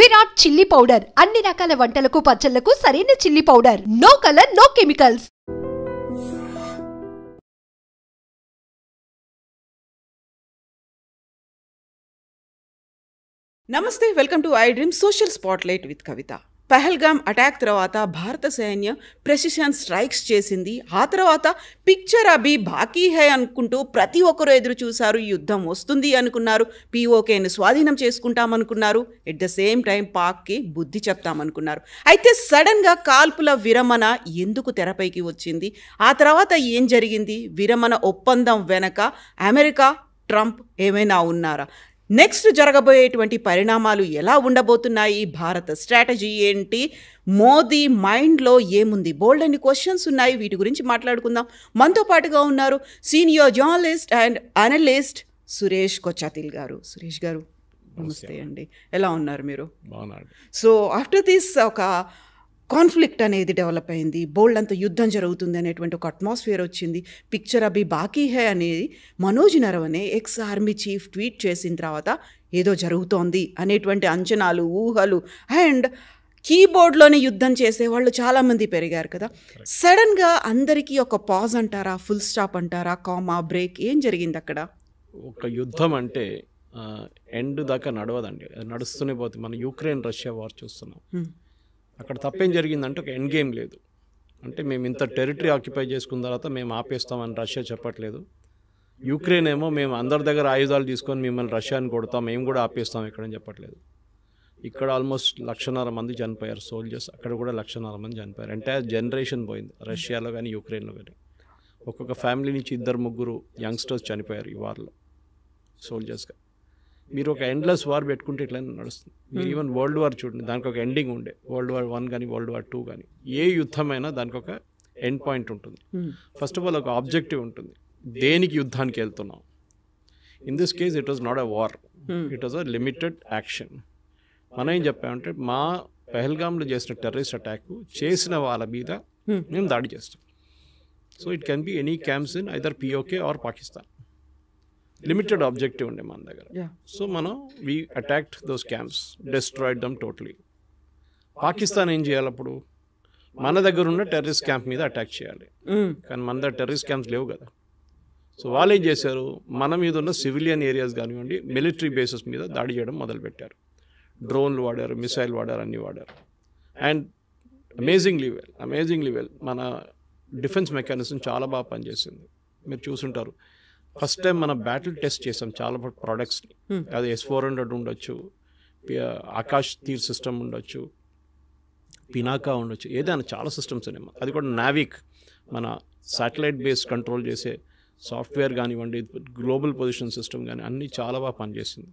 Virat chilli powder అన్ని రకాల వంటలకు పచ్చళ్లకు సరైన chilli powder. No colour, no chemicals. నమస్తే, welcome to I dream social spotlight with Kavitha. Pahalgam attack తర్వాత భారత సైన్యం ప్రెసిషన్ స్ట్రైక్స్ చేసింది. ఆ తర్వాత పిక్చర్ అభి బాకీ హై అనుకుంటూ ప్రతి ఒక్కరూ ఎదురు చూశారు. యుద్ధం వస్తుంది అనుకున్నారు, పీఓకేని స్వాధీనం చేసుకుంటామనుకున్నారు, ఎట్ ద సేమ్ టైం పాక్కి బుద్ధి చెప్తామనుకున్నారు. అయితే సడన్గా కాల్పుల విరమణ ఎందుకు తెరపైకి వచ్చింది? ఆ తర్వాత ఏం జరిగింది? విరమణ ఒప్పందం వెనక అమెరికా, ట్రంప్ ఏమైనా ఉన్నారా? నెక్స్ట్ జరగబోయేటువంటి పరిణామాలు ఎలా ఉండబోతున్నాయి? భారత స్ట్రాటజీ ఏంటి? మోదీ మైండ్లో ఏముంది? బోల్డ్ అన్ని క్వశ్చన్స్ ఉన్నాయి. వీటి గురించి మాట్లాడుకుందాం. మనతో పాటుగా ఉన్నారు senior journalist and analyst Suresh Kochattil గారు. సురేష్ గారు నమస్తే అండి, ఎలా ఉన్నారు మీరు? సో ఆఫ్టర్ దిస్ ఒక కాన్ఫ్లిక్ట్ అనేది డెవలప్ అయింది, బోల్డ్ అంత యుద్ధం జరుగుతుంది అనేటువంటి ఒక అట్మాస్ఫియర్ వచ్చింది. పిక్చర్ అభి బాకీ హై అనేది Manoj Naravane ex army chief tweet చేసిన తర్వాత ఏదో జరుగుతోంది అనేటువంటి అంచనాలు, ఊహలు అండ్ కీబోర్డ్లోనే యుద్ధం చేసేవాళ్ళు చాలామంది పెరిగారు కదా. సడన్గా అందరికీ ఒక పాజ్ అంటారా, ఫుల్ స్టాప్ అంటారా, కామా, బ్రేక్, ఏం జరిగింది అక్కడ? ఒక యుద్ధం అంటే ఎండ్ దాకా నడవదండి, నడుస్తూనే పోతుంది. మనం యుక్రెయిన్ రష్యా వార్ చూస్తున్నాం. అక్కడ తప్పేం జరిగిందంటే ఒక ఎండ్ గేమ్ లేదు. అంటే మేము ఇంత టెరిటరీ ఆక్యుపై చేసుకున్న తర్వాత మేము ఆపేస్తామని రష్యా చెప్పట్లేదు. యుక్రెయిన్ ఏమో మేము అందరి దగ్గర ఆయుధాలు తీసుకొని మిమ్మల్ని రష్యాని కొడతాం, మేము కూడా ఆపేస్తాం ఎక్కడని చెప్పట్లేదు. ఇక్కడ ఆల్మోస్ట్ 1,50,000 మంది చనిపోయారు సోల్జర్స్, అక్కడ కూడా 1,50,000 మంది చనిపోయారు. ఎంటైర్ జనరేషన్ పోయింది రష్యాలో కానీ యుక్రెయిన్లో కానీ. ఒక్కొక్క ఫ్యామిలీ నుంచి 2-3 యంగ్స్టర్స్ చనిపోయారు ఈ వార్లో సోల్జర్స్గా. మీరు ఒక ఎండ్లెస్ వార్ పెట్టుకుంటే ఇట్లనే నడుస్తుంది. మీరు ఈవెన్ వరల్డ్ వార్ చూడండి, దానికి ఒక ఎండింగ్ ఉండే. వరల్డ్ వార్ 1 కానీ వరల్డ్ వార్ 2 కానీ ఏ యుద్ధమైనా దానికి ఒక ఎండ్ పాయింట్ ఉంటుంది. ఫస్ట్ ఆఫ్ ఆల్ ఒక ఆబ్జెక్టివ్ ఉంటుంది, దేనికి యుద్ధానికి వెళ్తున్నాం. In this case it was not a war, it was a limited action. మనం ఏం చెప్పామంటే మా పహల్గామ్లో చేసిన టెర్రరిస్ట్ అటాక్ చేసిన వాళ్ళ మీద మేము దాడి చేస్తాం. So it can be any camps in either POK or Pakistan. Limited objective ఉండే మన దగ్గర. సో మనం we attacked those camps, destroyed them totally. Pakistan ఏం చేయాలి అప్పుడు? మన దగ్గర ఉన్న టెర్రరిస్ట్ క్యాంప్ మీద అటాక్ చేయాలి, కానీ మన దగ్గర టెర్రరిస్ట్ క్యాంప్స్ లేవు కదా. సో వాళ్ళు ఏం చేశారు, మన మీద ఉన్న సివిలియన్ ఏరియాస్ కానివ్వండి, మిలిటరీ బేసెస్ మీద దాడి చేయడం మొదలుపెట్టారు. డ్రోన్లు వాడారు, మిసైల్ వాడారు, అన్నీ వాడారు. అండ్ అమేజింగ్లీ వెల్ మన డిఫెన్స్ మెకానిజం చాలా బాగా పనిచేసింది. మీరు చూసుంటారు, ఫస్ట్ టైం మనం బ్యాటిల్ టెస్ట్ చేసాం చాలా ప్రోడక్ట్స్ని. అది S-400 ఉండొచ్చు, ఆకాష్ తీర్ సిస్టమ్ ఉండొచ్చు, పినాకా ఉండొచ్చు, ఏదైనా చాలా సిస్టమ్స్ ఉన్నాయి. అది కూడా నావిక్ మన శాటిలైట్ బేస్ కంట్రోల్ చేసే సాఫ్ట్వేర్ కానివ్వండి, గ్లోబల్ పొజిషన్ సిస్టమ్ కానీ అన్నీ చాలా బాగా పనిచేసింది.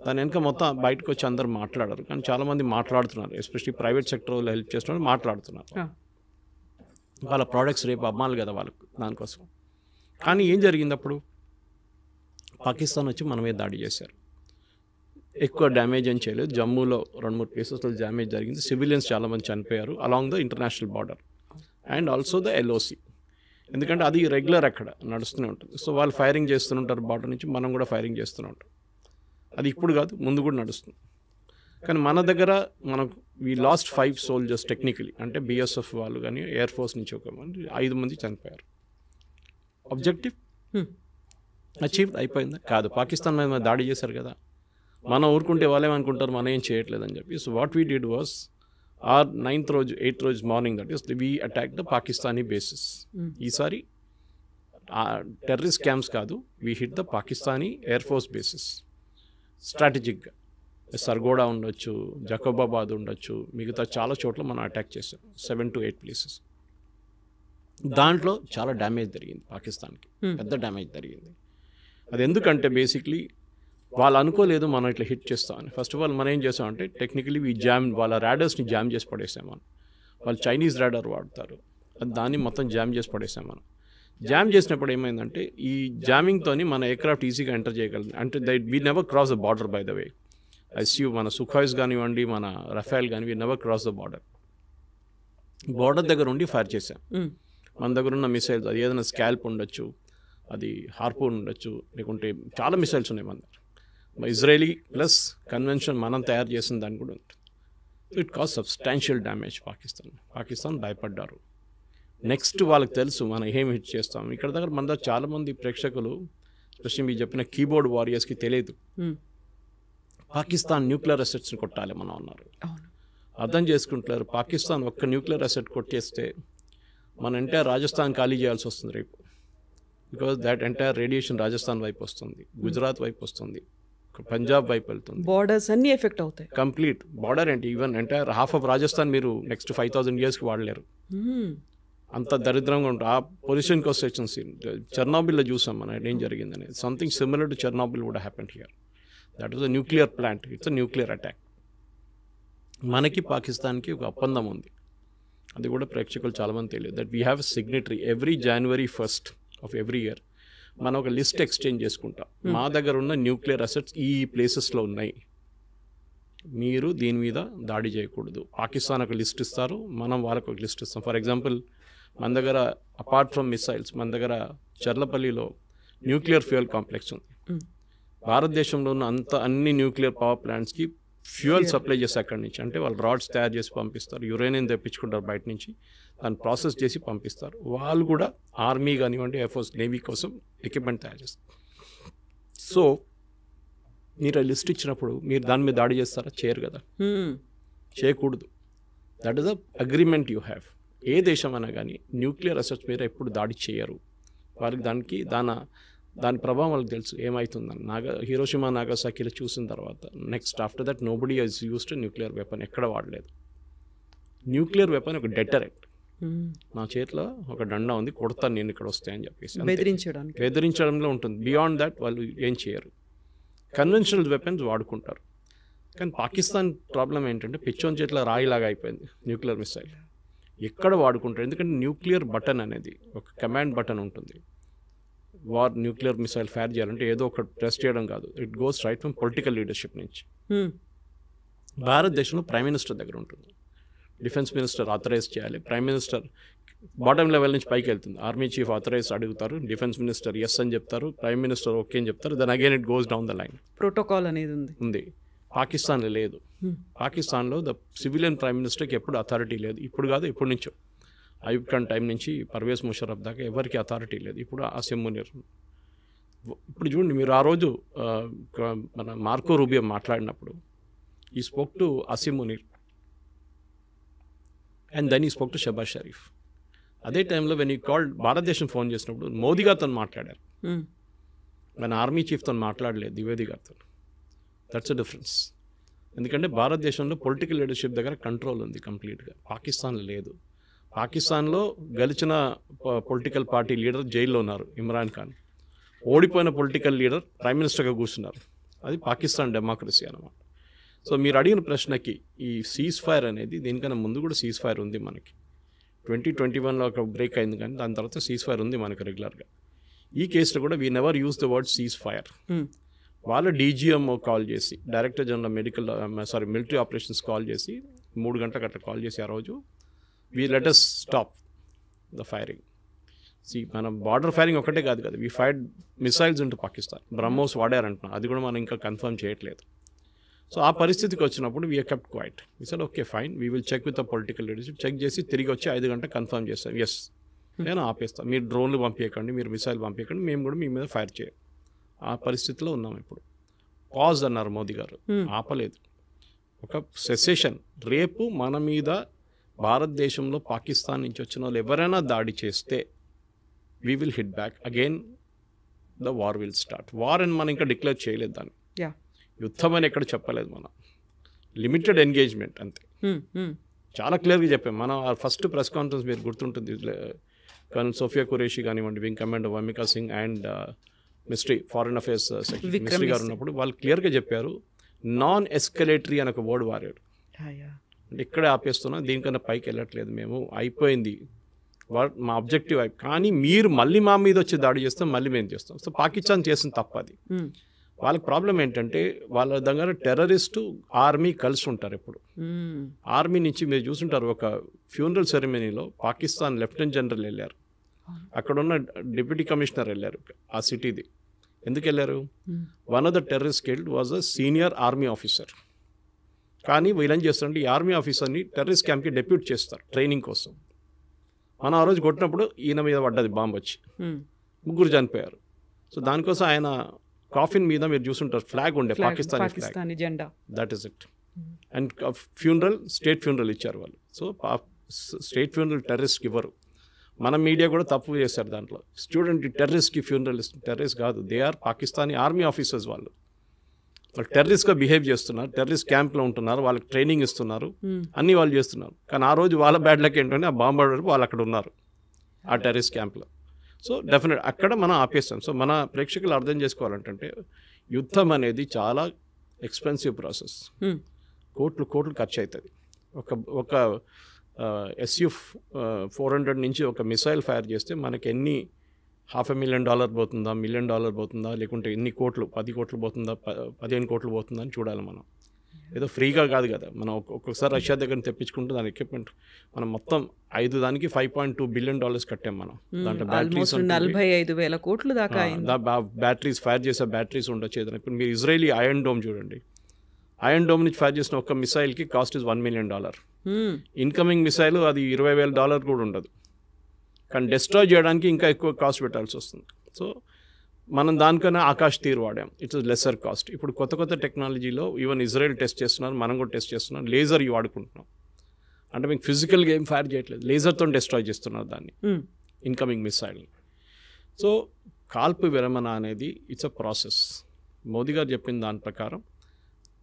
దాని వెనుక మొత్తం బయటకు వచ్చి అందరు మాట్లాడారు, కానీ చాలామంది మాట్లాడుతున్నారు, ఎస్పెషల్లీ ప్రైవేట్ సెక్టర్ వాళ్ళు హెల్ప్ చేస్తున్నారు, మాట్లాడుతున్నారు. వాళ్ళ ప్రోడక్ట్స్ రేపు అమ్మాలి కదా వాళ్ళకు, దానికోసం. కానీ ఏం జరిగింది అప్పుడు? పాకిస్తాన్ వచ్చి మన మీద దాడి చేశారు. ఎక్కువ డ్యామేజ్ ఏం చేయలేదు, జమ్మూలో 2-3 ప్లేసెస్లో డ్యామేజ్ జరిగింది. సివిలియన్స్ చాలామంది చనిపోయారు along the international border and also the LOC. ఎందుకంటే అది రెగ్యులర్ అక్కడ నడుస్తూనే ఉంటుంది. సో వాళ్ళు ఫైరింగ్ చేస్తుంటారు బార్డర్ నుంచి, మనం కూడా ఫైరింగ్ చేస్తూనే ఉంటాం. అది ఇప్పుడు కాదు, ముందు కూడా నడుస్తుంది. కానీ మన దగ్గర మనకు వీ లాస్ట్ 5 సోల్జర్స్ టెక్నికలీ, అంటే BSF వాళ్ళు కానీ ఎయిర్ ఫోర్స్ నుంచి ఒక 5 మంది చనిపోయారు. ఆబ్జెక్టివ్ అచీవ్ అయిపోయిందా? కాదు. పాకిస్తాన్ మీద దాడి చేశారు కదా, మనం ఊరుకుంటే వాళ్ళేమనుకుంటారు మనం ఏం చేయట్లేదని చెప్పి. So what we did was our 8th రోజు morning, that is we attack the Pakistani bases. ఈసారి టెర్రరిస్ట్ క్యాంప్స్ కాదు, we hit the Pakistani air force bases స్ట్రాటజిక్గా. సర్గోడా ఉండొచ్చు, జకోబాబాద్ ఉండొచ్చు, మిగతా చాలా చోట్ల మనం అటాక్ చేసాం, 7 to 8 ప్లేసెస్. దాంట్లో చాలా డ్యామేజ్ జరిగింది పాకిస్తాన్కి, పెద్ద డ్యామేజ్ జరిగింది. అది ఎందుకంటే బేసిక్లీ వాళ్ళు అనుకోలేదు మనం ఇట్లా హిట్ చేస్తామని. ఫస్ట్ ఆఫ్ ఆల్ మనం ఏం చేసామంటే టెక్నికలీ వాళ్ళ ర్యాడర్స్ని జామ్ చేసి పడేసాం మనం. వాళ్ళు చైనీస్ ర్యాడర్ వాడతారు, దాన్ని మొత్తం జామ్ చేసి పడేసాం మనం. జామ్ చేసినప్పుడు ఏమైందంటే ఈ జామింగ్తోని మన ఎయిర్క్రాఫ్ట్ ఈజీగా ఎంటర్ చేయగలం. అంటే we never cross the border by the way. ICU మన సుఖాయిస్ కానివ్వండి, మన రఫేల్ కానీ, we never cross the border. Border దగ్గర ఉండి ఫైర్ చేసాం. మన దగ్గర ఉన్న మిసైల్స్, అది ఏదైనా స్కాల్ప్ ఉండొచ్చు, అది హార్పూన్ ఉండొచ్చు, లేకుంటే చాలా మిసైల్స్ ఉన్నాయి మన దగ్గర. ఇజ్రాయలీ ప్లస్ కన్వెన్షన్ మనం తయారు చేసిన దాన్ని కూడా ఉంటుంది. So it cause substantial damage Pakistan భయపడ్డారు. నెక్స్ట్ వాళ్ళకి తెలుసు మనం ఏం హిట్ చేస్తాం. ఇక్కడ దగ్గర మన దగ్గర చాలామంది ప్రేక్షకులు స్పెషల్లీ మీరు చెప్పిన కీబోర్డ్ వారియర్స్కి తెలియదు పాకిస్తాన్ న్యూక్లియర్ అసెట్స్ని కొట్టాలి మనం అన్నారు. అర్థం చేసుకుంటారు. పాకిస్తాన్ ఒక్క న్యూక్లియర్ అసెట్ కొట్టేస్తే మన ఎంటైర్ రాజస్థాన్ ఖాళీ చేయాల్సి వస్తుంది రేపు. Because that entire radiation Rajasthan వైపు వస్తుంది, గుజరాత్ వైపు వస్తుంది, పంజాబ్ వైపు వెళ్తుంది. బార్డర్స్ అన్ని ఎఫెక్ట్ అవుతాయి. కంప్లీట్ బార్డర్ ఏంటి, even entire half of Rajasthan మీరు నెక్స్ట్ 5000 yearsకి వాడలేరు. అంత దరిద్రంగా ఉంటుంది. ఆ పొజిషన్కి వస్తే చెర్నోబిల్లో చూసాం మనం ఏం జరిగిందని. Something similar to Chernobyl would happen here. That was a nuclear plant, it's a nuclear attack. మనకి పాకిస్తాన్కి ఒక ఒప్పందం ఉంది, అది కూడా ప్రేక్షకులు చాలామంది తెలియదు. That we have signatory every January 1st of every year మనం ఒక లిస్ట్ ఎక్స్చేంజ్ చేసుకుంటాం. మా దగ్గర ఉన్న న్యూక్లియర్ అసెట్స్ ఈ ప్లేసెస్లో ఉన్నాయి, మీరు దీని మీద దాడి చేయకూడదు. పాకిస్తాన్ ఒక లిస్ట్ ఇస్తారు, మనం వాళ్ళకు ఒక లిస్ట్ ఇస్తాం. ఫర్ ఎగ్జాంపుల్ మన దగ్గర అపార్ట్ ఫ్రమ్ మిసైల్స్ మన దగ్గర చర్లపల్లిలో న్యూక్లియర్ ఫ్యూయల్ కాంప్లెక్స్ ఉంది. భారతదేశంలో ఉన్న అన్ని న్యూక్లియర్ పవర్ ప్లాంట్స్కి ఫ్యూయల్ సప్లై చేసి అక్కడి నుంచి, అంటే వాళ్ళు రాడ్స్ తయారు చేసి పంపిస్తారు, యురేనియం తెప్పించుకుంటారు బయట నుంచి, దాన్ని ప్రాసెస్ చేసి పంపిస్తారు. వాళ్ళు కూడా ఆర్మీ కానివ్వండి, ఎయిర్ఫోర్స్, నేవీ కోసం ఎక్విప్మెంట్ తయారు చేస్తారు. సో మీరు ఆ లిస్ట్ ఇచ్చినప్పుడు మీరు దాని మీద దాడి చేస్తారా? చేయరు కదా, చేయకూడదు. That is a agreement you have. ఏ దేశం అయినా కానీ న్యూక్లియర్ అసెట్స్ మీద ఎప్పుడు దాడి చేయరు. వారికి దాని ప్రభావం వాళ్ళకి తెలుసు ఏమవుతుందని. హిరోషిమా నాగసాకిలో చూసిన తర్వాత next after that nobody has used nuclear weapon, ఎక్కడ వాడలేదు. న్యూక్లియర్ వెపన్ ఒక డెటరెంట్. నా చేతిలో ఒక డండా ఉంది, కొడతాను నేను ఇక్కడ వస్తాయని చెప్పేసి బెదిరించడంలో ఉంటుంది. బియాండ్ దట్ వాళ్ళు ఏం చేయరు. కన్వెన్షనల్ వెపన్స్ వాడుకుంటారు. కానీ పాకిస్తాన్ ప్రాబ్లం ఏంటంటే పిచ్చోన్ చేతిలో రాయిలాగా అయిపోయింది న్యూక్లియర్ మిసైల్. ఎక్కడ వాడుకుంటారు, ఎందుకంటే న్యూక్లియర్ బటన్ అనేది ఒక కమాండ్ బటన్ ఉంటుంది. న్యూక్లియర్ మిసైల్ ఫైర్ చేయాలంటే ఏదో ఒక ప్రెస్ చేయడం కాదు, it goes right from political leadership నుంచి. భారతదేశంలో ప్రైమ్ మినిస్టర్ దగ్గర ఉంటుంది. డిఫెన్స్ మినిస్టర్ ఆథరైజ్ చేయాలి, ప్రైమ్ మినిస్టర్ బాటమ్ లెవెల్ నుంచి పైకి వెళ్తుంది. ఆర్మీ చీఫ్ ఆథరైజ్ అడుగుతారు, డిఫెన్స్ మినిస్టర్ ఎస్ అని చెప్తారు, ప్రైమ్ మినిస్టర్ ఓకే అని చెప్తారు. Then again it goes down the line. Protocol అనేది ఉంది. పాకిస్తాన్లో లేదు. పాకిస్తాన్లో ద సివిలియన్ ప్రైమ్ మినిస్టర్కి ఎప్పుడు అథారిటీ లేదు. ఇప్పుడు కాదు, ఎప్పటి నుంచో అయూబ్ ఖాన్ టైం నుంచి పర్వేజ్ ముషర్రఫ్ దాకా ఎవరికి అథారిటీ లేదు. ఇప్పుడు అసిమ్ మునీర్. ఇప్పుడు చూడండి, మీరు ఆ రోజు మన మార్కో రూబియో మాట్లాడినప్పుడు he spoke to Asim Munir and then he spoke to Shahbaz Sharif. అదే టైంలో వెన్ ఈ కాల్డ్ భారతదేశం ఫోన్ చేసినప్పుడు మోదీ గారితో మాట్లాడారు, మన ఆర్మీ చీఫ్తో మాట్లాడలేదు, ద్వివేది గారితో. That's a difference. ఎందుకంటే భారతదేశంలో పొలిటికల్ లీడర్షిప్ దగ్గర కంట్రోల్ ఉంది కంప్లీట్గా, పాకిస్తాన్లో లేదు. పాకిస్తాన్లో గెలిచిన పొలిటికల్ పార్టీ లీడర్ జైల్లో ఉన్నారు, ఇమ్రాన్ ఖాన్. ఓడిపోయిన పొలిటికల్ లీడర్ ప్రైమ్ మినిస్టర్గా కూర్చున్నారు. అది పాకిస్తాన్ డెమోక్రసీ అన్నమాట. సో మీరు అడిగిన ప్రశ్నకి ఈ సీజ్ ఫైర్ అనేది, దీనికన్నా ముందు కూడా సీజ్ ఫైర్ ఉంది మనకి. 2021లో ఒక బ్రేక్ అయింది, కానీ దాని తర్వాత సీజ్ ఫైర్ ఉంది మనకి రెగ్యులర్గా. ఈ కేసులో కూడా we never use the word ceasefire. వాళ్ళ డీజీఎంఓ కాల్ చేసి, director general military operations call చేసి 3 గంటలకు అట్లా కాల్ చేసి ఆ రోజు we let us stop the firing. మనం బార్డర్ ఫైరింగ్ ఒకటే కాదు కదా, we fired missiles into Pakistan. BrahMos వాడారంటున్నాం, అది కూడా మనం ఇంకా కన్ఫర్మ్ చేయట్లేదు. సో ఆ పరిస్థితికి వచ్చినప్పుడు we are kept quiet. We said okay fine, we will check with the political leadership. Check చేసి తిరిగి వచ్చి 5 గంటలకు కన్ఫర్మ్ చేస్తాం, ఎస్ నేను ఆపేస్తాను, మీరు డ్రోన్లు పంపించకండి, మీరు మిసైల్ పంపించకండి, మేము కూడా మీ మీద ఫైర్ చేయం. ఆ పరిస్థితిలో ఉన్నాం ఇప్పుడు. పాజ్ అన్నారు మోదీ గారు, ఆపలేదు. ఒక సెసేషన్. రేపు మన మీద భారతదేశంలో పాకిస్తాన్ నుంచి వచ్చిన వాళ్ళు ఎవరైనా దాడి చేస్తే we will hit back again, the war will start. War అని మనం ఇంకా డిక్లేర్ చేయలేదు దాన్ని, యుద్ధం అని ఎక్కడ చెప్పలేదు. మనం లిమిటెడ్ ఎంగేజ్మెంట్ అంతే. చాలా క్లియర్గా చెప్పాం మనం. ఫస్ట్ ప్రెస్ కాన్ఫరెన్స్ మీరు గుర్తుంటుంది, కర్నల్ సోఫియా ఖురేషి కానివ్వండి, wing commander Vyomika Singh and ministry foreign affairs secretary ministry గారు ఉన్నప్పుడు వాళ్ళు క్లియర్గా చెప్పారు, నాన్ ఎస్కలేటరీ అని ఒక వర్డ్ వాడారు. అంటే ఇక్కడే ఆపేస్తున్నా, దీనికన్నా పైకి వెళ్ళట్లేదు, మేము అయిపోయింది, మా ఆబ్జెక్టివ్ కానీ మీరు మళ్ళీ మా మీద వచ్చి దాడి చేస్తాం, మళ్ళీ మేము చేస్తాం. సో పాకిస్తాన్ చేసిన తప్పది. వాళ్ళకి ప్రాబ్లం ఏంటంటే వాళ్ళ దగ్గర టెర్రరిస్టు ఆర్మీ కలిసి ఉంటారు. ఎప్పుడు ఆర్మీ నుంచి మీరు చూసుంటారు, ఒక ఫ్యూనరల్ సెరమనీలో పాకిస్తాన్ లెఫ్టినెంట్ జనరల్ వెళ్ళారు, అక్కడున్న డిప్యూటీ కమిషనర్ వెళ్ళారు ఆ సిటీది, ఎందుకు వెళ్ళారు? One of the terrorist killed was a senior army officer. కానీ వీళ్ళేం చేస్తారంటే ఈ ఆర్మీ ఆఫీసర్ని టెర్రరిస్ట్ క్యాంప్కి డెప్యూట్ చేస్తారు ట్రైనింగ్ కోసం. మనం ఆ రోజు కొట్టినప్పుడు ఈయన మీద పడ్డది బాంబు వచ్చి, 3 చనిపోయారు. సో దానికోసం ఆయన కాఫిన్ మీద మీరు చూసుంటారు ఫ్లాగ్ ఉండే, పాకిస్తానీ జెండా. That is it. And funeral, state funeral ఇచ్చారు వాళ్ళు. సో స్టేట్ ఫ్యూనరల్ టెర్రరిస్ట్కి ఇవ్వరు. మన మీడియా కూడా తప్పు చేశారు దాంట్లో. స్టూడెంట్ టెర్రరిస్ట్కి ఫ్యూనరల్ ఇస్తుంది. టెర్రరిస్ట్ కాదు, they are Pakistani army officers. వాళ్ళు టెర్రరిస్ట్గా బిహేవ్ చేస్తున్నారు, టెర్రరిస్ట్ క్యాంప్లో ఉంటున్నారు, వాళ్ళకి ట్రైనింగ్ ఇస్తున్నారు, అన్నీ వాళ్ళు చేస్తున్నారు. కానీ ఆ రోజు వాళ్ళ బ్యాడ్ లక్ ఏంటంటే ఆ బాంబు వాళ్ళు అక్కడ ఉన్నారు ఆ టెర్రరిస్ట్ క్యాంప్లో. సో డెఫినెట్ అక్కడ మనం ఆపేస్తాం. సో మన ప్రేక్షకులు అర్థం చేసుకోవాలంటే యుద్ధం అనేది చాలా ఎక్స్పెన్సివ్ ప్రాసెస్. కోట్లు ఖర్చు అవుతుంది. ఒక SU-400 నుంచి ఒక మిసైల్ ఫైర్ చేస్తే మనకి ఎన్ని $500,000 పోతుందా, $1 million పోతుందా, లేకుంటే ఎన్ని కోట్లు, 10 కోట్లు పోతుందా, 15 కోట్లు పోతుందా అని చూడాలి మనం. ఏదో ఫ్రీగా కాదు కదా. మనం ఒక్కొక్కసారి రష్యా దగ్గర తెప్పించుకుంటే దాని ఎక్విప్మెంట్ మనం మొత్తం 5 దానికి $5.2 billion కట్టాం మనం. దాంట్లో బ్యాటరీస్ 45,000 కోట్లు దాకా బ్యాటరీస్, ఫైర్ చేసే బ్యాటరీస్ ఉండొచ్చు ఏదైనా. ఇప్పుడు మీరు ఇజ్రాయలీ ఐరన్ డోమ్ చూడండి. ఐరన్ డోమ్ నుంచి ఫైర్ చేసిన ఒక మిసైల్కి cost is $1 million. Incoming missile అది $20,000 కూడా ఉండదు. కానీ డిస్ట్రాయ్ చేయడానికి ఇంకా ఎక్కువ కాస్ట్ పెట్టాల్సి వస్తుంది. సో మనం దానికన్నా ఆకాష్ తీర్ వాడాం. It's lesser cost. ఇప్పుడు కొత్త టెక్నాలజీలో ఈవెన్ ఇజ్రాయెల్ టెస్ట్ చేస్తున్నారు, మనం కూడా టెస్ట్ చేస్తున్నాం. లేజర్ వాడుకుంటున్నాం. అంటే మీకు ఫిజికల్గా ఏం ఫైర్ చేయట్లేదు, లేజర్తో డిస్ట్రాయ్ చేస్తున్నారు దాన్ని, ఇన్కమింగ్ మిసైల్. సో కాల్పు విరమణ అనేది ఇట్స్ అ ప్రాసెస్. మోదీ గారు చెప్పిన దాని ప్రకారం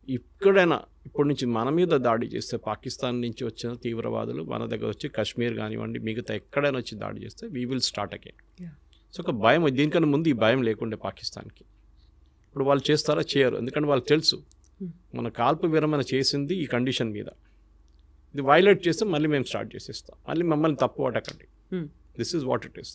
ఇక్కడైనా ఇప్పటి నుంచి మన మీద దాడి చేస్తే, పాకిస్తాన్ నుంచి వచ్చిన తీవ్రవాదులు మన దగ్గర వచ్చి కాశ్మీర్ కానివ్వండి మిగతా ఎక్కడైనా వచ్చి దాడి చేస్తే we will start again. So ఒక భయం, దీనికన్నా ముందు ఈ భయం లేకుండే పాకిస్తాన్కి. ఇప్పుడు వాళ్ళు చేస్తారా? చేయరు. ఎందుకంటే వాళ్ళకి తెలుసు మన కాల్పు విరమణ చేసింది ఈ కండిషన్ మీద. ఇది వైలేట్ చేస్తే మళ్ళీ మేము స్టార్ట్ చేసేస్తాం, మళ్ళీ మమ్మల్ని తప్పు పట్టకండి. This is what it is.